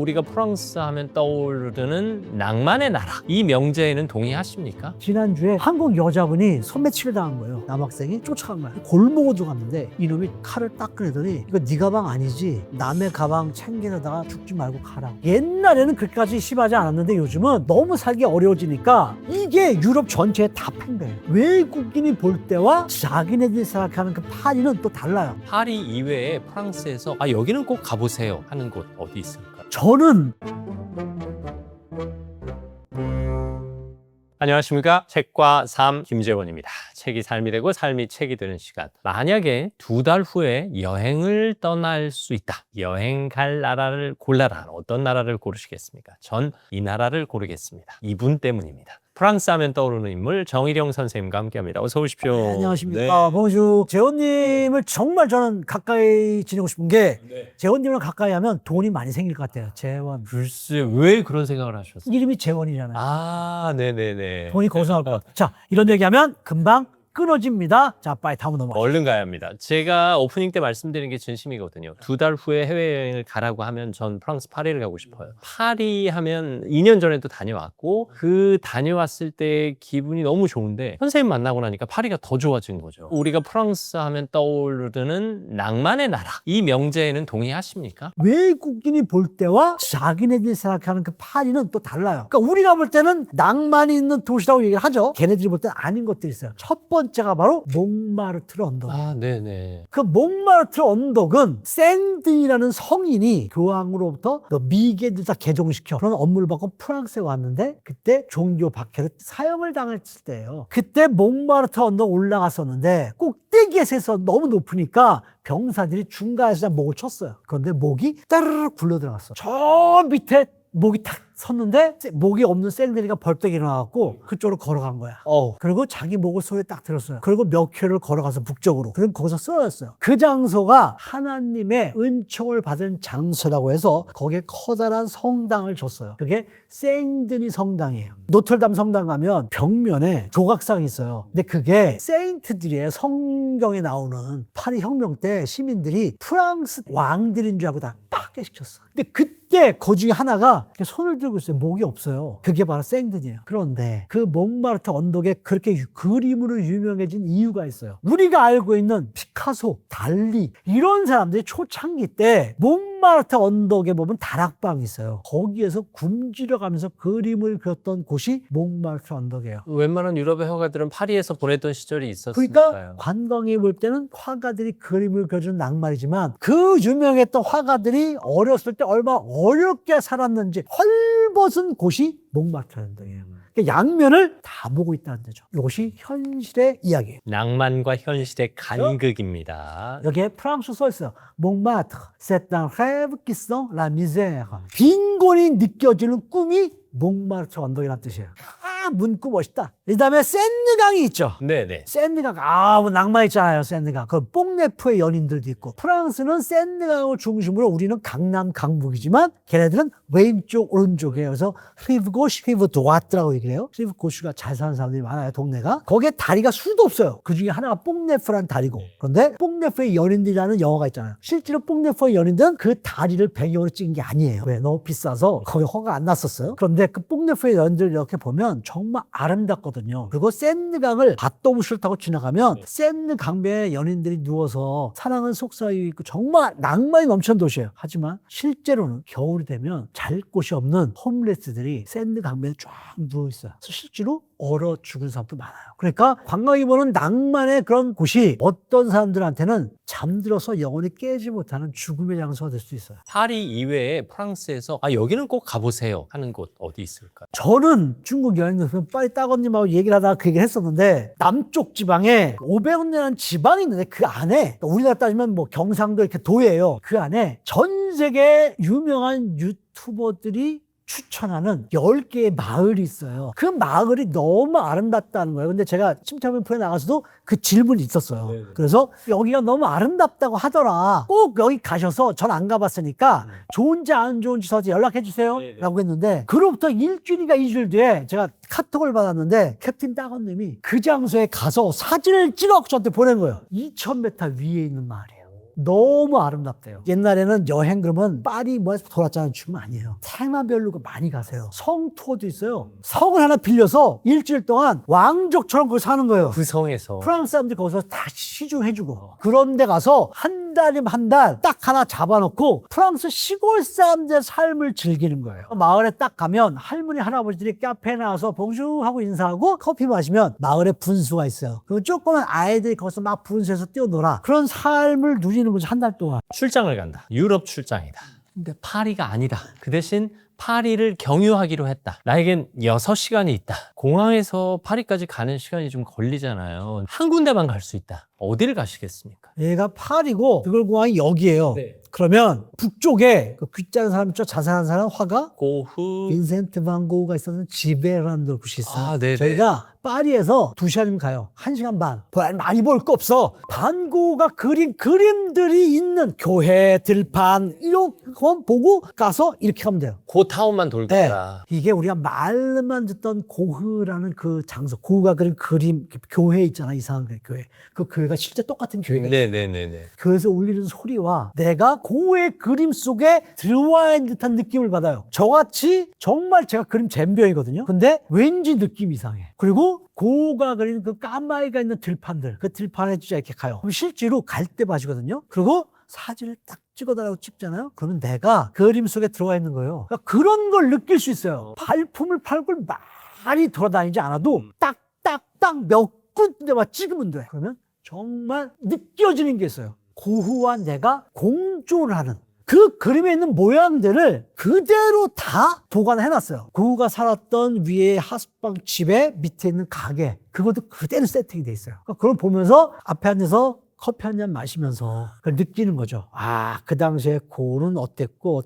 우리가 프랑스 하면 떠오르는 낭만의 나라. 이 명제에는 동의하십니까? 지난주에 한국 여자분이 소매치기를 당한 거예요. 남학생이 쫓아간 거야. 골목으로 들어갔는데 이놈이 칼을 딱 꺼내더니 이거 네 가방 아니지? 남의 가방 챙기려다가 죽지 말고 가라. 옛날에는 그렇게까지 심하지 않았는데 요즘은 너무 살기 어려워지니까 이게 유럽 전체에 다 팽배해요. 외국인이 볼 때와 자기네들이 생각하는 그 파리는 또 달라요. 파리 이외에 프랑스에서 여기는 꼭 가보세요 하는 곳 어디 있을까요? 저는 안녕하십니까. 책과 삶 김재원입니다. 책이 삶이 되고 삶이 책이 되는 시간. 만약에 2달 후에 여행을 떠날 수 있다. 여행 갈 나라를 골라라. 어떤 나라를 고르시겠습니까? 전 이 나라를 고르겠습니다. 이분 때문입니다. 프랑스 하면 떠오르는 인물 정일영 선생님과 함께합니다. 어서 오십시오. 네, 안녕하십니까. 봉주. 재원님을 정말 저는 가까이 지내고 싶은 게 재원님을 가까이 하면 돈이 많이 생길 것 같아요. 재원. 글쎄 왜 그런 생각을 하셨어요? 이름이 재원이잖아요. 네네네. 돈이 거기서 나올 것 같아요. 자, 이런 얘기하면 금방 끊어집니다. 자, 빨리 다음 넘어가. 얼른 가야 합니다. 제가 오프닝 때 말씀드린 게 진심이거든요. 2달 후에 해외여행을 가라고 하면 전 프랑스 파리를 가고 싶어요. 파리 하면 2년 전에도 다녀왔고 그 다녀왔을 때 기분이 너무 좋은데 선생님 만나고 나니까 파리가 더 좋아진 거죠. 우리가 프랑스 하면 떠오르는 낭만의 나라. 이 명제에는 동의하십니까? 외국인이 볼 때와 자기네들이 생각하는 그 파리는 또 달라요. 그러니까 우리가 볼 때는 낭만이 있는 도시라고 얘기를 하죠. 걔네들이 볼 때는 아닌 것들이 있어요. 첫 번째가 바로 몽마르트르 언덕. 네네. 그 몽마르트르 언덕은 생드니라는 성인이 교황으로부터 미개들 다 개종시켜 그런 업무를 받고 프랑스에 왔는데 그때 종교 박해로 사형을 당했을 때예요. 그때 몽마르트르 언덕 올라갔었는데 꼭대기에서 해서 너무 높으니까 병사들이 중간에서 목을 쳤어요. 그런데 목이 따르르 굴러 들어갔어. 저 밑에 목이 탁 섰는데 목이 없는 생드니가 벌떡 일어나갖고 그쪽으로 걸어간 거야. 그리고 자기 목을 손에 딱 들었어요. 그리고 몇 킬로를 걸어가서 북쪽으로. 그리고 거기서 쓰러졌어요. 그 장소가 하나님의 은총을 받은 장소라고 해서 거기에 커다란 성당을 줬어요. 그게 생드니 성당이에요. 노틀담 성당 가면 벽면에 조각상이 있어요. 근데 그게 세인트들의 성경에 나오는 파리 혁명 때 시민들이 프랑스 왕들인 줄 알고 다 파괴시켰어. 근데 그때 그 중에 하나가 손을 들고 있어요. 목이 없어요. 그게 바로 생드니예요. 그런데 그 몽마르트 언덕에 그렇게 그림으로 유명해진 이유가 있어요. 우리가 알고 있는 피카소, 달리 이런 사람들이 초창기 때 몽마르트 언덕에 보면 다락방이 있어요. 거기에서 굶주려 가면서 그림을 그렸던 곳이 몽마르트 언덕이에요. 웬만한 유럽의 화가들은 파리에서 보냈던 시절이 있었으니까요. 그러니까 관광이 볼 때는 화가들이 그림을 그려주는 낭만이지만 그 유명했던 화가들이 어렸을 때 얼마나 어렵게 살았는지 헐벗은 곳이 몽마르트 언덕이에요. 그러니까 양면을 다 보고 있다는 거죠. 이것이 현실의 이야기예요. 낭만과 현실의 간극입니다. 여기에 프랑스 써 있어요. 몽마르트, c'est un rêve qui sent la misère. 빈곤이 느껴지는 꿈이 몽마르트 언덕이라는 뜻이에요. 문구 멋있다. 그 다음에 센느강이 있죠. 네네. 센느강, 뭐 낭만 있잖아요, 센느강. 그 뽕네프의 연인들도 있고. 프랑스는 센느강을 중심으로 우리는 강남, 강북이지만 걔네들은 왼쪽, 오른쪽이에요. 그래서 리브 고시, 리브 도아트라고 얘기를 해요. 리브 고시가 잘 사는 사람들이 많아요, 동네가. 거기에 다리가 수도 없어요. 그 중에 하나가 뽕네프라는 다리고. 그런데 뽕네프의 연인들이라는 영화가 있잖아요. 실제로 뽕네프의 연인들은 그 다리를 배경으로 찍은 게 아니에요. 왜? 너무 비싸서 거기 허가 안 났었어요. 그런데 그 뽕네프의 연인들 이렇게 보면 정말 아름답거든요. 그리고 센느강을 밭도무시를 타고 지나가면 센느 강변에 연인들이 누워서 사랑은 속삭이고 있고 정말 낭만이 넘치는 도시예요. 하지만 실제로는 겨울이 되면 잘 곳이 없는 홈레스들이 센느 강변에 쫙 누워 있어요. 그래서 실제로 얼어 죽은 사람도 많아요. 그러니까 관광이 보는 낭만의 그런 곳이 어떤 사람들한테는 잠들어서 영원히 깨지 못하는 죽음의 장소가 될 수 있어요. 파리 이외에 프랑스에서 여기는 꼭 가보세요 하는 곳 어디 있을까요? 저는 중국 여행에서 빨리 따거님하고 얘기를 하다가 그 얘기를 했었는데 남쪽 지방에 500원이라는 지방이 있는데 그 안에 우리나라 따지면 뭐 경상도 이렇게 도예요. 그 안에 전 세계 유명한 유튜버들이 추천하는 10개의 마을이 있어요. 그 마을이 너무 아름답다는 거예요. 근데 제가 침착맨프에 나가서도 그 질문이 있었어요. 네네. 그래서 여기가 너무 아름답다고 하더라. 꼭 여기 가셔서 전 안 가봤으니까 좋은지 안 좋은지 서지 연락해 주세요. 네네. 라고 했는데 그로부터 일주일인가 2주일 뒤에 제가 카톡을 받았는데 캡틴 따건님이 그 장소에 가서 사진을 찍어 저한테 보낸 거예요. 2000m 위에 있는 마을이에요. 너무 아름답대요. 옛날에는 여행 그러면 파리 뭐 돌았잖아요. 지금 아니에요. 테마별로 많이 가세요. 성 투어도 있어요. 성을 하나 빌려서 일주일 동안 왕족처럼 거기 사는 거예요. 구성에서 프랑스 사람들이 거기서 다 시중해주고 그런 데 가서 한 달이면 한 달 딱 하나 잡아놓고 프랑스 시골 사람들의 삶을 즐기는 거예요. 마을에 딱 가면 할머니 할아버지들이 카페에 나와서 봉주 하고 인사하고 커피 마시면 마을에 분수가 있어요. 그리고 조그만 아이들이 거기서 막 분수에서 뛰어놀아. 그런 삶을 누리는 거죠. 한 달 동안. 출장을 간다. 유럽 출장이다. 근데 파리가 아니다. 그 대신 파리를 경유하기로 했다. 나에겐 6시간이 있다. 공항에서 파리까지 가는 시간이 좀 걸리잖아요. 한 군데만 갈 수 있다. 어디를 가시겠습니까? 얘가 파리고 드골공항이 여기예요. 네. 그러면 북쪽에 그 귀짜는 사람 있죠? 자세한 사람 화가 고흐. 빈센트 van 고흐가 있었는 지베라는 곳이 있어요. 아, 네네. 저희가 파리에서 2시간이면 가요. 1시간 반. 많이 볼 거 없어. 반 고흐가 그린 그림들이 있는 교회, 들판 이런 거 보고 가서 이렇게 하면 돼요. 그 타운만 돌고 네. 가. 이게 우리가 말만 듣던 고흐라는 그 장소, 고흐가 그린 그림, 교회 있잖아, 이상한 교회. 그 교회가 실제 똑같은 교회가 있어요. 네네네네. 교회에서 울리는 소리와 내가 고흐의 그림 속에 들어와 있는 듯한 느낌을 받아요. 저같이 정말 제가 그림 젬병이거든요. 근데 왠지 느낌이 이상해. 그리고 고흐가 그린 그 까마귀가 있는 들판들, 그 들판에 진짜 이렇게 가요. 그럼 실제로 갈대밭이거든요. 그리고 사진을 딱 찍어달라고 찍잖아요. 그러면 내가 그림 속에 들어와 있는 거예요. 그러니까 그런 걸 느낄 수 있어요. 발품을 팔고 많이 돌아다니지 않아도 딱딱딱 몇 군데만 찍으면 돼. 그러면 정말 느껴지는 게 있어요. 고흐와 내가 공존을 하는 그 그림에 있는 모양들을 그대로 다 보관해놨어요. 고흐가 살았던 위에 하숙방 집에 밑에 있는 가게, 그것도 그대로 세팅이 돼 있어요. 그러니까 그걸 보면서 앞에 앉아서 커피 한 잔 마시면서 그걸 느끼는 거죠. 아, 그 당시에 고흐는 어땠고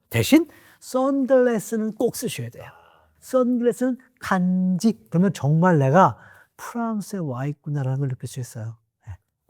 대신 선글라스는 꼭 쓰셔야 돼요. 선글라스는 간직. 그러면 정말 내가 프랑스에 와 있구나라는 걸 느낄 수 있어요.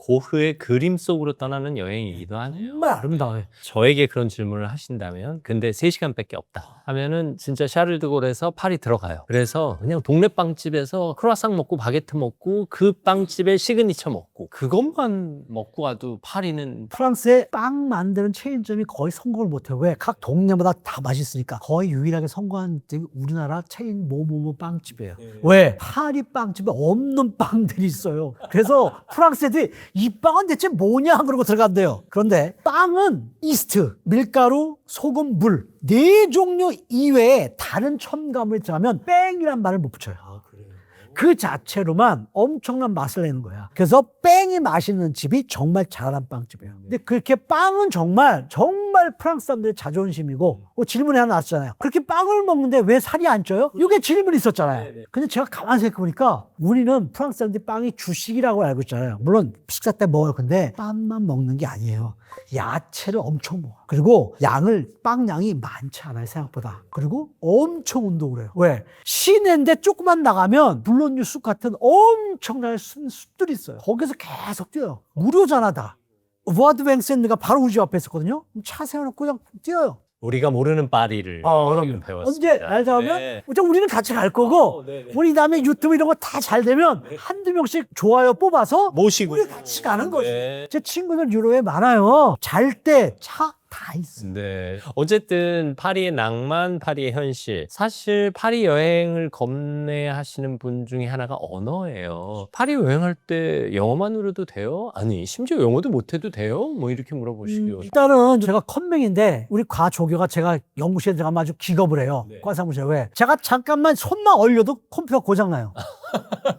고흐의 그림 속으로 떠나는 여행이기도 하네요. 정말 아름다워요. 저에게 그런 질문을 하신다면 근데 3시간밖에 없다 하면은 진짜 샤를드골에서 파리 들어가요. 그래서 그냥 동네 빵집에서 크루아상 먹고 바게트 먹고 그 빵집의 시그니처 먹고 그것만 먹고 와도 파리는 프랑스에 빵 만드는 체인점이 거의 성공을 못해요. 왜? 각 동네마다 다 맛있으니까. 거의 유일하게 성공한 데가 우리나라 체인 뭐뭐뭐 빵집이에요. 왜? 파리 빵집에 없는 빵들이 있어요. 그래서 프랑스 애들이 이 빵은 대체 뭐냐 그러고 들어간대요. 그런데 빵은 이스트, 밀가루, 소금, 물 4종류 이외에 다른 첨가물이 들어가면 뺑이란 말을 못 붙여요. 그 자체로만 엄청난 맛을 내는 거야. 그래서 뺑이 맛있는 집이 정말 잘하는 빵집이에요. 근데 그렇게 빵은 정말 프랑스 사람들의 자존심이고 질문이 하나 나왔잖아요. 그렇게 빵을 먹는데 왜 살이 안 쪄요? 이게 질문이 있었잖아요. 근데 제가 가만히 생각해보니까 우리는 프랑스 사람들이 빵이 주식이라고 알고 있잖아요. 물론 식사 때 먹어요. 근데 빵만 먹는 게 아니에요. 야채를 엄청 먹어. 그리고 빵 양이 많지 않아요, 생각보다. 그리고 엄청 운동을 해요. 왜? 시내인데 조금만 나가면 블론뉴 숲 같은 엄청난 숲들이 있어요. 거기서 계속 뛰어요. 무료잖아, 다. 워드 뱅센드가 바로 우리 집 앞에 있었거든요. 차 세워놓고 그냥 뛰어요. 우리가 모르는 파리를 그럼요. 배웠습니다. 언제 알자면 네. 우리는 같이 갈 거고 우리 다음에 유튜브 이런 거 다 잘 되면 한두 명씩 좋아요 뽑아서 모시고 우리 같이 가는 거지. 네. 제 친구들 유로에 많아요. 잘 때 차 다 있어. 네. 어쨌든 파리의 낭만, 파리의 현실. 사실 파리 여행을 겁내하시는 분 중에 하나가 언어예요. 파리 여행할 때 영어만으로도 돼요? 아니, 심지어 영어도 못해도 돼요? 뭐 이렇게 물어보시기요. 일단은 제가 컴맹인데 우리 과조교가 제가 연구실에 들어가면 아주 기겁을 해요. 네. 과사무실에. 왜? 제가 잠깐만 손만 얼려도 컴퓨터가 고장나요.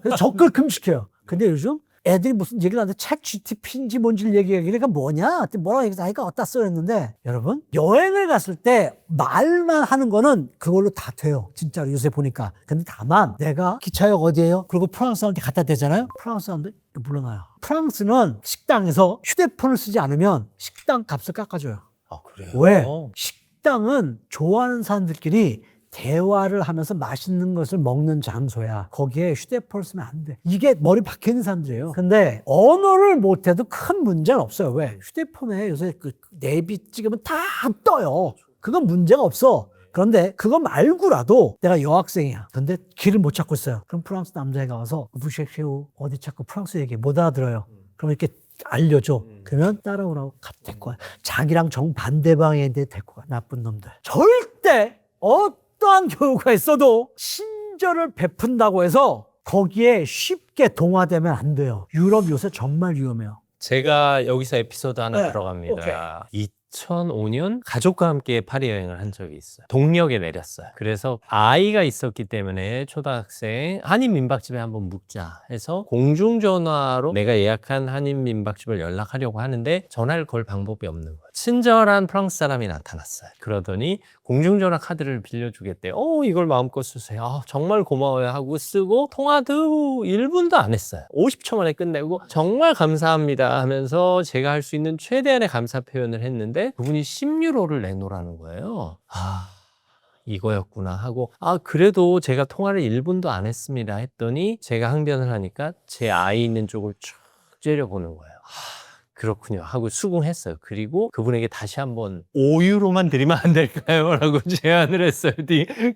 그래서 접근을 금지시켜요. 근데 요즘 애들이 무슨 얘기를 하는데 챗 GTP인지 뭔지를 얘기하니까 뭐냐? 뭐라고 얘기하니까 어디다 써 했는데 여러분 여행을 갔을 때 말만 하는 거는 그걸로 다 돼요. 진짜로 요새 보니까. 근데 다만 내가 기차역 어디예요? 그리고 프랑스 사람한테 갖다 대잖아요. 프랑스 사람들 물러나요. 프랑스는 식당에서 휴대폰을 쓰지 않으면 식당 값을 깎아줘요. 아, 그래요? 왜? 식당은 좋아하는 사람들끼리 대화를 하면서 맛있는 것을 먹는 장소야. 거기에 휴대폰을 쓰면 안 돼. 이게 머리 박혀있는 사람들이에요. 근데 언어를 못해도 큰 문제는 없어요. 왜? 휴대폰에 요새 그 내비 찍으면 다 떠요. 그건 문제가 없어. 그런데 그거 말고라도 내가 여학생이야. 근데 길을 못 찾고 있어요. 그럼 프랑스 남자애가 와서 부쉐쉐우 어디 찾고 프랑스 얘기 못 알아들어요. 그럼 이렇게 알려줘. 그러면 따라오라고 데리고 와. 자기랑 정반대 방향인데 데리고 와. 나쁜 놈들. 절대 어떠한 교우가 있어도 친절을 베푼다고 해서 거기에 쉽게 동화되면 안 돼요. 유럽 요새 정말 위험해요. 제가 여기서 에피소드 하나 네, 들어갑니다. 2005년 가족과 함께 파리 여행을 한 적이 있어요. 동력에 내렸어요. 그래서 아이가 있었기 때문에 초등학생 한인 민박집에 한번 묵자 해서 공중전화로 내가 예약한 한인 민박집을 연락하려고 하는데 전화를 걸 방법이 없는 거예요. 친절한 프랑스 사람이 나타났어요. 그러더니 공중전화 카드를 빌려주겠대요. 이걸 마음껏 쓰세요. 정말 고마워요 하고 쓰고 통화도 1분도 안 했어요. 50초 만에 끝내고 정말 감사합니다 하면서 제가 할 수 있는 최대한의 감사 표현을 했는데 그분이 10유로를 내놓으라는 거예요. 이거였구나 하고 그래도 제가 통화를 1분도 안 했습니다 했더니 제가 항변을 하니까 제 아이 있는 쪽을 쭉 째려보는 거예요. 그렇군요 하고 수긍했어요. 그리고 그분에게 다시 한번 5유로만 드리면 안 될까요? 라고 제안을 했어요.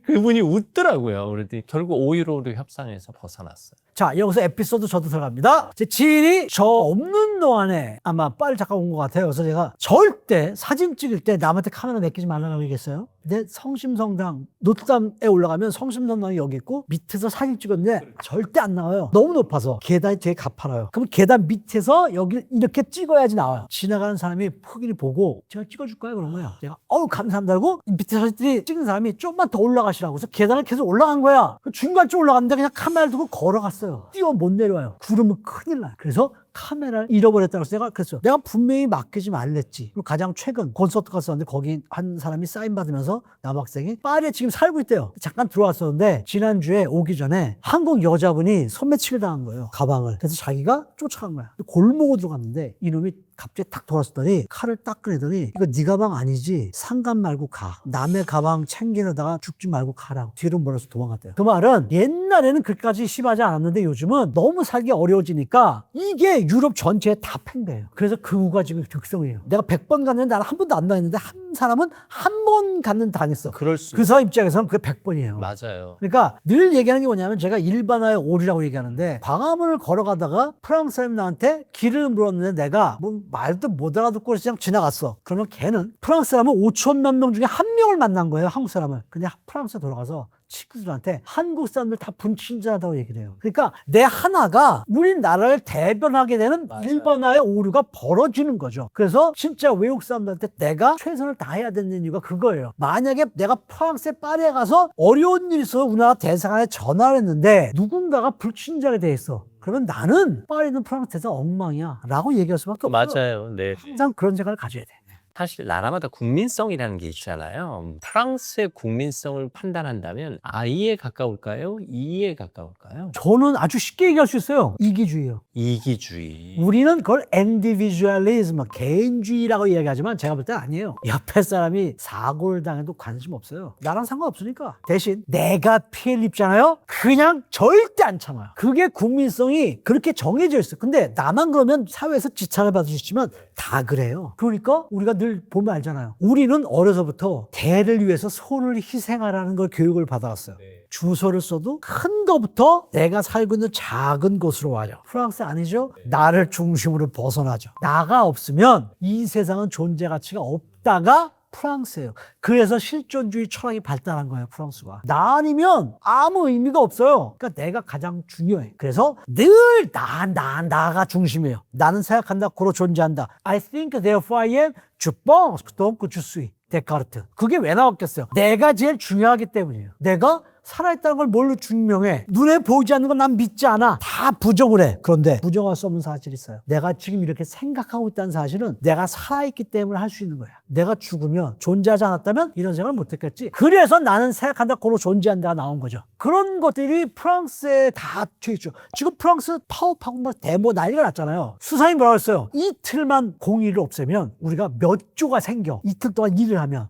그분이 웃더라고요. 그랬더니 결국 5유로로 협상해서 벗어났어요. 자, 여기서 에피소드 저도 들어갑니다. 제 지인이 저 없는 동안에 아마 빨리 잠깐 온 것 같아요. 그래서 제가 절대 사진 찍을 때 남한테 카메라 맡기지 말라고 얘기했어요. 근데 성심성당 노트담에 올라가면 성심성당이 여기 있고 밑에서 사진 찍었는데 절대 안 나와요. 너무 높아서 계단이 되게 가파라요. 그럼 계단 밑에서 여기 이렇게 찍어야지 나와요. 지나가는 사람이 포기를 보고 제가 찍어줄까요? 그런 거예요. 제가 감사합니다 하고 밑에 사진들이 찍는 사람이 좀만 더 올라가시라고 해서 계단을 계속 올라간 거야. 중간쯤 올라갔는데 그냥 카메라를 두고 걸어갔어요. 뛰어 못 내려와요. 구르면 큰일 나요. 그래서 카메라를 잃어버렸다고 해서 내가 그랬어요. 내가 분명히 맡기지 말랬지. 그리고 가장 최근 콘서트 갔었는데 거기 한 사람이 사인 받으면서 남학생이 파리에 지금 살고 있대요. 잠깐 들어왔었는데 지난주에 오기 전에 한국 여자분이 소매치기를 당한 거예요. 가방을. 그래서 자기가 쫓아간 거야. 골목으로 들어갔는데 이놈이 갑자기 딱 돌아섰더니 칼을 딱 꺼내더니 이거 네 가방 아니지? 상관 말고 가. 남의 가방 챙기려다가 죽지 말고 가라고 뒤로 몰아서 도망갔대요. 그 말은 옛날에는 그렇게까지 심하지 않았는데 요즘은 너무 살기 어려워지니까 이게 유럽 전체에 다 팽배해요. 그래서 그 후가 지금 격성이에요. 내가 100번 갔는데 나는 한 번도 안 다녔는데 한 사람은 한 번 갔는데 당했어. 그럴 수 그 사람 입장에서는 그게 100번이에요. 맞아요. 그러니까 늘 얘기하는 게 뭐냐면 제가 일반화의 오류라고 얘기하는데 광화문을 걸어가다가 프랑스 사람이 나한테 길을 물었는데 내가 뭐 말도 못 알아듣고 그냥 지나갔어. 그러면 걔는 프랑스 사람은 5천만 명 중에 한 명을 만난 거예요. 한국 사람을. 근데 프랑스에 돌아가서 친구들한테 한국 사람들 다 분친절하다고 얘기를 해요. 그러니까 내 하나가 우리나라를 대변하게 되는 일반화의 오류가 벌어지는 거죠. 그래서 진짜 외국 사람들한테 내가 최선을 다해야 되는 이유가 그거예요. 만약에 내가 프랑스에 파리에 가서 어려운 일이 있어서 우리나라 대사관에 전화를 했는데 누군가가 불친절하게 돼 있어. 그러면 나는 파리는 프랑스 대사 엉망이야 라고 얘기할 수밖에 없어요. 맞아요. 네. 항상 그런 생각을 가져야 돼. 사실 나라마다 국민성이라는 게 있잖아요. 프랑스의 국민성을 판단한다면 I에 가까울까요? E에 가까울까요? 저는 아주 쉽게 얘기할 수 있어요. 이기주의예요. 이기주의. 우리는 그걸 individualism, 개인주의라고 이야기하지만 제가 볼 때 아니에요. 옆에 사람이 사고를 당해도 관심 없어요. 나랑 상관없으니까. 대신 내가 피해를 입잖아요. 그냥 절대 안 참아요. 그게 국민성이 그렇게 정해져 있어요. 근데 나만 그러면 사회에서 지탄을 받을 수 있지만 다 그래요. 그러니까 우리가 늘 보면 알잖아요. 우리는 어려서부터 대를 위해서 손을 희생하라는 걸 교육을 받아왔어요. 주소를 써도 큰 거부터 내가 살고 있는 작은 곳으로 와요. 프랑스 아니죠? 나를 중심으로 벗어나죠. 나가 없으면 이 세상은 존재 가치가 없다가 프랑스예요. 그래서 실존주의 철학이 발달한 거예요, 프랑스가. 나 아니면 아무 의미가 없어요. 그러니까 내가 가장 중요해. 그래서 늘 나가 중심이에요. 나는 생각한다, 고로 존재한다. I think, therefore I am. Je pense, donc je suis. 데카르트. 그게 왜 나왔겠어요? 내가 제일 중요하기 때문이에요. 내가 살아있다는 걸 뭘로 증명해? 눈에 보이지 않는 건 난 믿지 않아. 다 부정을 해. 그런데 부정할 수 없는 사실이 있어요. 내가 지금 이렇게 생각하고 있다는 사실은 내가 살아있기 때문에 할 수 있는 거야. 내가 죽으면 존재하지 않았다면 이런 생각을 못했겠지. 그래서 나는 생각한다, 고로 존재한다가 나온 거죠. 그런 것들이 프랑스에 다 튀어있죠. 지금 프랑스 파업하고 막 데모 난리가 났잖아요. 수상이 뭐라고 했어요? 이틀만 공의를 없애면 우리가 몇 조가 생겨. 이틀 동안 일을 하면.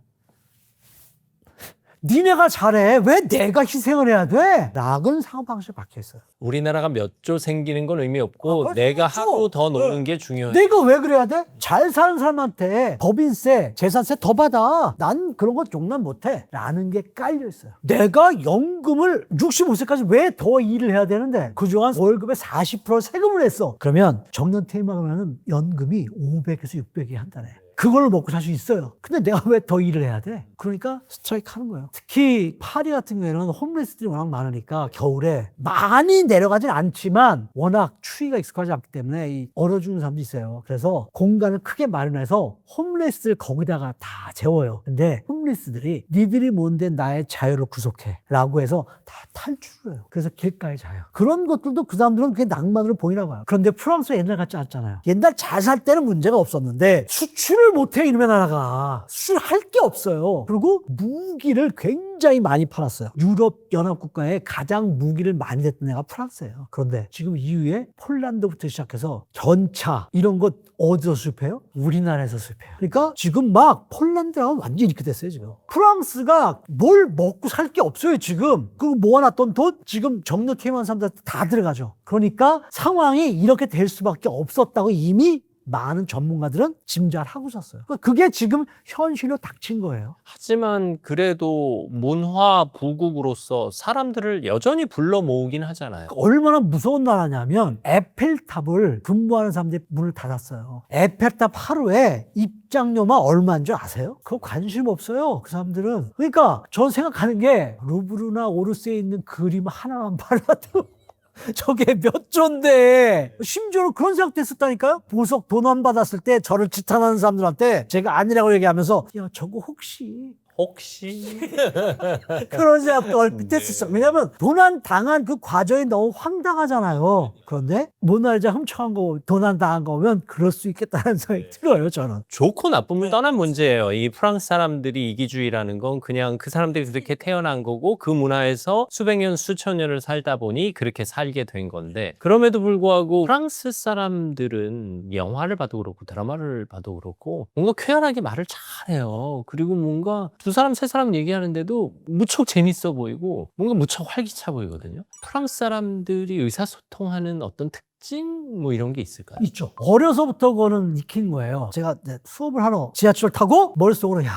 니네가 잘해. 왜 내가 희생을 해야 돼? 라는 상황방식이 박혀있어요. 우리나라가 몇 조 생기는 건 의미 없고 그렇죠. 내가 하루 더 노는 게 중요해. 내가 왜 그래야 돼? 잘 사는 사람한테 법인세, 재산세 더 받아. 난 그런 거 용납 못해. 라는 게 깔려있어요. 내가 연금을 65세까지 왜 더 일을 해야 되는데 그동안 월급의 40% 세금을 냈어. 그러면 정년퇴임하면 연금이 500에서 600이 한 달에. 그걸 먹고 살 수 있어요. 근데 내가 왜 더 일을 해야 돼? 그러니까 스트라이크 하는 거예요. 특히 파리 같은 경우에는 홈레스들이 워낙 많으니까 겨울에 많이 내려가진 않지만 워낙 추위가 익숙하지 않기 때문에 이 얼어 죽는 사람도 있어요. 그래서 공간을 크게 마련해서 홈레스를 거기다가 다 재워요. 근데 홈레스들이 니들이 뭔데 나의 자유를 구속해 라고 해서 다 탈출을 해요. 그래서 길가에 자요. 그런 것들도 그 사람들은 그게 낭만으로 보이나 봐요. 그런데 프랑스가 옛날 같지 않잖아요. 옛날 잘 살 때는 문제가 없었는데 수출을 못해 이놈의 나라가. 수출할 게 없어요. 그리고 무기를 굉장히 많이 팔았어요. 유럽 연합 국가에 가장 무기를 많이 냈던 애가 프랑스예요. 그런데 지금 이후에 폴란드부터 시작해서 전차 이런 것 어디서 수입해요? 우리나라에서 수입해요. 그러니까 지금 막 폴란드랑 완전히 이렇게 됐어요 지금. 프랑스가 뭘 먹고 살 게 없어요 지금. 그 모아놨던 돈 지금 정년퇴임한 사람들한테 다 들어가죠. 그러니까 상황이 이렇게 될 수밖에 없었다고 이미 많은 전문가들은 짐작을 하고 있었어요. 그게 지금 현실로 닥친 거예요. 하지만 그래도 문화 부국으로서 사람들을 여전히 불러 모으긴 하잖아요. 얼마나 무서운 나라냐면 에펠탑을 근무하는 사람들이 문을 닫았어요. 에펠탑 하루에 입장료만 얼마인 줄 아세요? 그거 관심 없어요. 그 사람들은. 그러니까 전 생각하는 게 루브르나 오르스에 있는 그림 하나만 발라도 저게 몇 조인데. 심지어는 그런 생각도 했었다니까요. 보석 돈 안 받았을 때 저를 지탄하는 사람들한테 제가 아니라고 얘기하면서 야 저거 혹시 그런 생각도 얼핏 했었어요. 왜냐면 도난 당한 그 과정이 너무 황당하잖아요. 그런데 모나리자 훔쳐간 거 도난 당한 거면 그럴 수 있겠다는 생각이 들어요 저는. 좋고 나쁨을 떠난 문제예요. 이 프랑스 사람들이 이기주의라는 건 그냥 그 사람들이 그렇게 태어난 거고 그 문화에서 수백 년 수천 년을 살다 보니 그렇게 살게 된 건데 그럼에도 불구하고 프랑스 사람들은 영화를 봐도 그렇고 드라마를 봐도 그렇고 뭔가 쾌활하게 말을 잘해요. 그리고 뭔가 두 사람 세 사람 얘기하는데도 무척 재밌어 보이고 뭔가 무척 활기차 보이거든요. 프랑스 사람들이 의사소통하는 어떤 특징 뭐 이런 게 있을까요? 있죠. 어려서부터 그거는 익힌 거예요. 제가 수업을 하러 지하철 타고 머릿속으로 야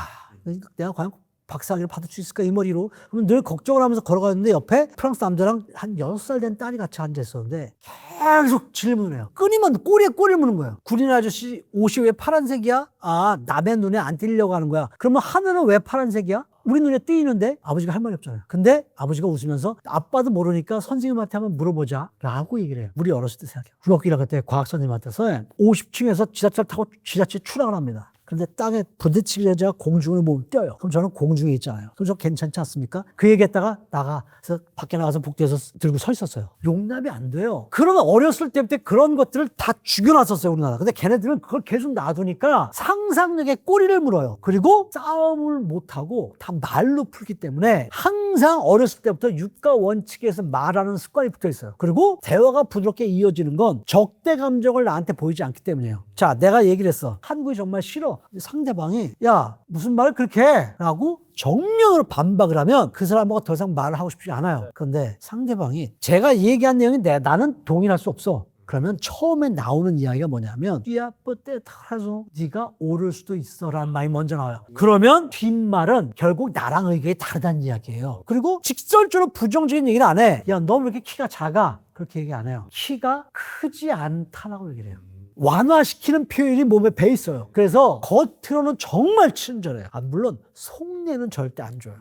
내가 과연 박사학위를 받을 수 있을까 이 머리로. 그럼 늘 걱정을 하면서 걸어가는데 옆에 프랑스 남자랑 한 6살 된 딸이 같이 앉아있었는데 계속 질문을 해요. 끊이면 꼬리에 꼬리를 무는 거예요. 군인 아저씨 옷이 왜 파란색이야? 아 남의 눈에 안 띄려고 하는 거야. 그러면 하늘은 왜 파란색이야? 우리 눈에 띄는데 아버지가 할 말이 없잖아요. 근데 아버지가 웃으면서 아빠도 모르니까 선생님한테 한번 물어보자 라고 얘기를 해요. 우리 어렸을 때 생각해요. 중학교 1학년 때 과학 선생님한테서 50층에서 지하철 타고 지하철 추락을 합니다. 근데 땅에 부딪히자마자 공중을 몸을 뛰어요. 그럼 저는 공중에 있잖아요. 그럼 저 괜찮지 않습니까? 그 얘기했다가 그래서 밖에 나가서 복도에서 들고 서 있었어요. 용납이 안 돼요. 그러면 어렸을 때부터 그런 것들을 다 죽여놨었어요, 우리나라. 근데 걔네들은 그걸 계속 놔두니까 상상력에 꼬리를 물어요. 그리고 싸움을 못하고 다 말로 풀기 때문에 항상 어렸을 때부터 육가 원칙에서 말하는 습관이 붙어 있어요. 그리고 대화가 부드럽게 이어지는 건 적대 감정을 나한테 보이지 않기 때문이에요. 자, 내가 얘기를 했어. 한국이 정말 싫어. 상대방이 야 무슨 말을 그렇게 해? 라고 정면으로 반박을 하면 그 사람하고 더 이상 말을 하고 싶지 않아요. 그런데 상대방이 제가 얘기한 내용이 나는 동의할 수 없어. 그러면 처음에 나오는 이야기가 뭐냐면 띠아뿌때 타라서 네가 오를 수도 있어 라는 말이 먼저 나와요. 그러면 뒷말은 결국 나랑 의견이 다르다는 이야기예요. 그리고 직설적으로 부정적인 얘기는 안 해. 야 너 왜 이렇게 키가 작아? 그렇게 얘기 안 해요. 키가 크지 않다라고 얘기를 해요. 완화시키는 표현이 몸에 배 있어요. 그래서 겉으로는 정말 친절해요. 물론 속내는 절대 안 줘요.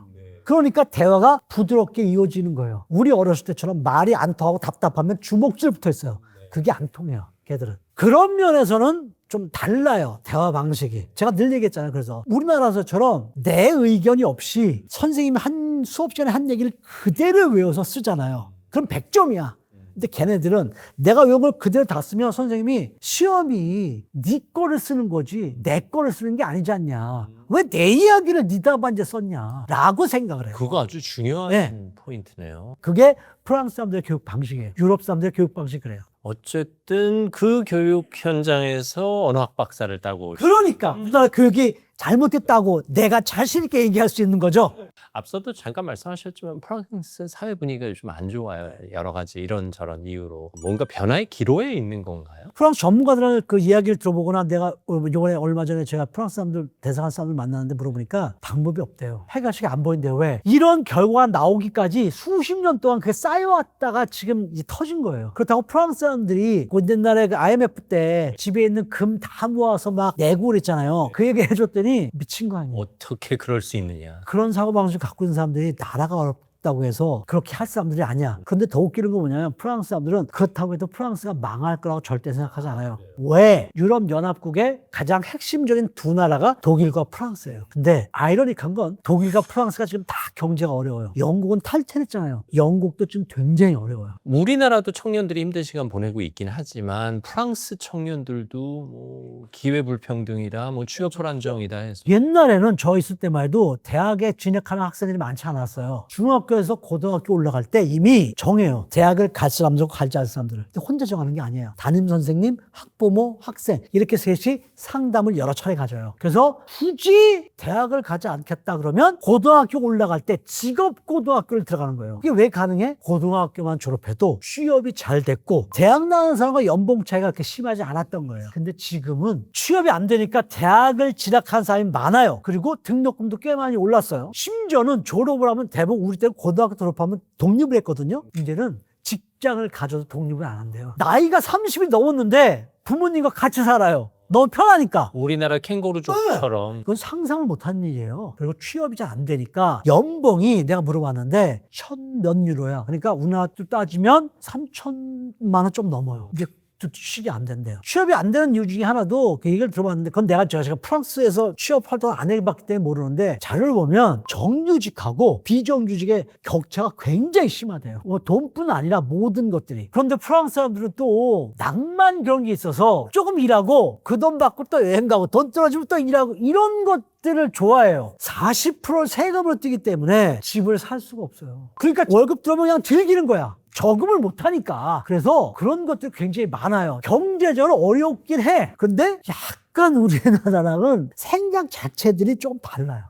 그러니까 대화가 부드럽게 이어지는 거예요. 우리 어렸을 때처럼 말이 안 통하고 답답하면 주먹질 붙어 있어요. 그게 안 통해요, 걔들은. 그런 면에서는 좀 달라요, 대화 방식이. 제가 늘 얘기했잖아요. 그래서 우리나라에서처럼 내 의견이 없이 선생님이 한 수업 시간에 한 얘기를 그대로 외워서 쓰잖아요. 그럼 100점이야. 근데 걔네들은 내가 외운 걸 그대로 다 쓰면 선생님이 시험이 네 거를 쓰는 거지 내 거를 쓰는 게 아니지 않냐. 왜 내 이야기를 네 답안지에 썼냐 라고 생각을 해요. 그거 아주 중요한 네. 포인트네요. 그게 프랑스 사람들의 교육 방식이에요. 유럽 사람들의 교육 방식이 그래요. 어쨌든 그 교육 현장에서 언어학 박사를 따고 그러니까 우리나라 교육이 잘못됐다고 내가 자신 있게 얘기할 수 있는 거죠. 앞서도 잠깐 말씀하셨지만 프랑스 사회 분위기가 요즘 안 좋아요. 여러 가지 이런저런 이유로. 뭔가 변화의 기로에 있는 건가요? 프랑스 전문가들의 그 이야기를 들어보거나 내가 이번에 얼마 전에 제가 프랑스 사람들, 대사관 사람들 만났는데 물어보니까 방법이 없대요. 해결책이 안 보인대요. 왜? 이런 결과가 나오기까지 수십 년 동안 그게 쌓여왔다가 지금 이제 터진 거예요. 그렇다고 프랑스 사람들이 그 옛날에 그 IMF 때 집에 있는 금 다 모아서 막 내고 그랬잖아요. 그 얘기 해줬더니 미친 거 아니에요. 어떻게 그럴 수 있느냐. 그런 사고방식 갖고 있는 사람들이 나라가 어렵다고 해서 그렇게 할 사람들이 아니야. 그런데 더 웃기는 건 뭐냐면 프랑스 사람들은 그렇다고 해도 프랑스가 망할 거라고 절대 생각하지 않아요. 왜? 유럽연합국의 가장 핵심적인 두 나라가 독일과 프랑스예요. 근데 아이러니한 건 독일과 프랑스가 지금 다 경제가 어려워요. 영국은 탈퇴했잖아요. 영국도 지금 굉장히 어려워요. 우리나라도 청년들이 힘든 시간 보내고 있긴 하지만 프랑스 청년들도 뭐 기회 불평등이다, 뭐 취업 불안정이다 해서 옛날에는 저 있을 때만 해도 대학에 진학하는 학생들이 많지 않았어요. 중학교에서 고등학교 올라갈 때 이미 정해요. 대학을 갈 사람들과 갈지 않을 사람들을. 근데 혼자 정하는 게 아니에요. 담임 선생님, 학부모, 학생 이렇게 셋이 상담을 여러 차례 가져요. 그래서 굳이 대학을 가지 않겠다 그러면 고등학교 올라갈 때 직업고등학교를 들어가는 거예요. 이게 왜 가능해? 고등학교만 졸업해도 취업이 잘 됐고 대학 나온 사람과 연봉 차이가 그렇게 심하지 않았던 거예요. 근데 지금은 취업이 안 되니까 대학을 진학한 사람이 많아요. 그리고 등록금도 꽤 많이 올랐어요. 심지어는 졸업을 하면 대부분 우리 때는 고등학교 졸업하면 독립을 했거든요. 이제는 직장을 가져도 독립을 안 한대요. 나이가 30이 넘었는데 부모님과 같이 살아요. 너무 편하니까. 우리나라 캥거루족처럼 그건 상상을 못한 일이에요. 그리고 취업이 잘 안 되니까 연봉이 내가 물어봤는데 1,000몇 유로야. 그러니까 우리나라로 따지면 3,000만 원 좀 넘어요. 이게 취업이 안 된대요. 취업이 안 되는 이유 중에 하나도 그 얘기를 들어봤는데 그건 제가 프랑스에서 취업 활동을 안 해봤기 때문에 모르는데 자료를 보면 정규직하고 비정규직의 격차가 굉장히 심하대요. 돈뿐 아니라 모든 것들이. 그런데 프랑스 사람들은 또 낭만 그런 게 있어서 조금 일하고 그 돈 받고 또 여행 가고 돈 떨어지면 또 일하고 이런 것들을 좋아해요. 40% 세금을 떼기 때문에 집을 살 수가 없어요. 그러니까 월급 들어오면 그냥 즐기는 거야. 저금을 못하니까. 그래서 그런 것들이 굉장히 많아요. 경제적으로 어렵긴 해. 근데 약간 우리나라랑은 생각 자체들이 좀 달라요.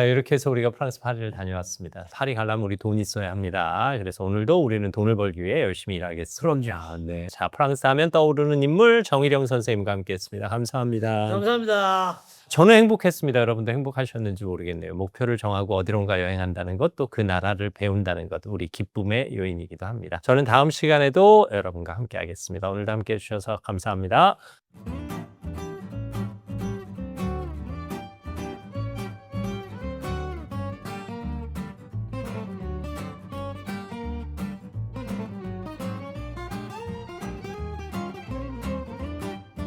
이렇게 해서 우리가 프랑스 파리를 다녀왔습니다. 파리 가려면 우리 돈 있어야 합니다. 그래서 오늘도 우리는 돈을 벌기 위해 열심히 일하겠습니다. 그럼요. 네. 자, 프랑스 하면 떠오르는 인물 정일영 선생님과 함께했습니다. 감사합니다. 감사합니다. 저는 행복했습니다. 여러분도 행복하셨는지 모르겠네요. 목표를 정하고 어디론가 여행한다는 것, 또 그 나라를 배운다는 것, 우리 기쁨의 요인이기도 합니다. 저는 다음 시간에도 여러분과 함께 하겠습니다. 오늘도 함께 해주셔서 감사합니다.